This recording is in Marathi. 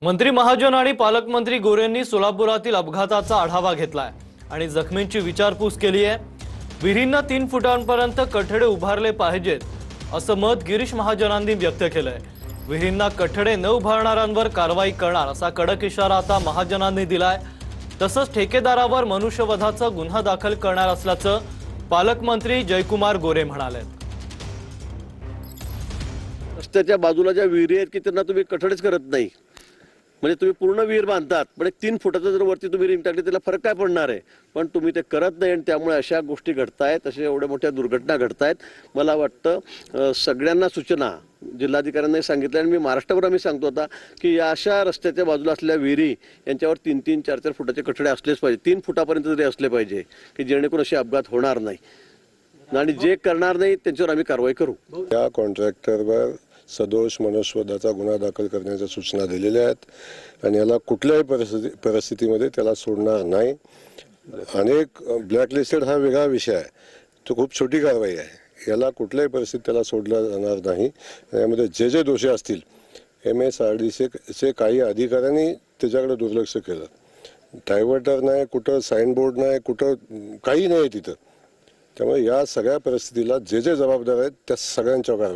मंत्री महाजन आणि पालकमंत्री गोरेंनी सोलापुरातील अपघाताचा आढावा घेतलाय आणि जखमींची विचारपूस केली आहे। विहिरींना 3 फुटांपर्यंत कठडे उभारले पाहिजेत असं मत गिरीश महाजनांनी व्यक्त केलंय। विहिरींना कठडे न उभारणाऱ्यांवर कारवाई करणार असा कडक इशारा आता महाजनांनी दिलाय। तसंच ठेकेदारावर मनुष्यवधाचा गुन्हा दाखल करणार असल्याचं पालकमंत्री जयकुमार गोरे म्हणाले। रस्त्याच्या बाजूला ज्या विहिरी आहेत की त्यांना तुम्ही कठडेच करत नाही, म्हणजे तुम्ही पूर्ण विहीर बांधतात पण 3 फुटाचं जर वरती तुम्ही रिंग टाकली त्याला फरक काय पडणार आहे, पण तुम्ही ते करत नाही आणि त्यामुळे अशा गोष्टी घडतायत, अशा एवढ्या मोठ्या दुर्घटना घडतायत। मला वाटतं सगळ्यांना सूचना जिल्हाधिकाऱ्यांनी सांगितल्या आणि मी महाराष्ट्रभर आम्ही सांगतो आता की या अशा रस्त्याच्या बाजूला असलेल्या विहिरी यांच्यावर 3-3, 4-4 फुटाचे कठडे असलेच पाहिजे, 3 फुटापर्यंत तरी असले पाहिजे की जेणेकरून असे अपघात होणार नाही आणि जे करणार नाही त्यांच्यावर आम्ही कारवाई करू। या कॉन्ट्रॅक्टरवर सदोष मनुष्यवधाचा गुन्हा दाखल करण्याच्या सूचना दिलेल्या आहेत आणि याला कुठल्याही परिस्थितीमध्ये त्याला सोडणार नाही। अनेक ब्लॅकलिस्टेड हा वेगळा विषय आहे, तो खूप छोटी कारवाई आहे, याला कुठल्याही परिस्थितीत त्याला सोडलं जाणार नाही। यामध्ये जे दोषी असतील MSRDCचे काही अधिकाऱ्यांनी त्याच्याकडे दुर्लक्ष केलं, डायव्हर्टर नाही, कुठं साईनबोर्ड नाही, कुठं काही नाही तिथं। त्यामुळे या सगळ्या परिस्थितीला जे जबाबदार आहेत त्या सगळ्यांच्या कारवाई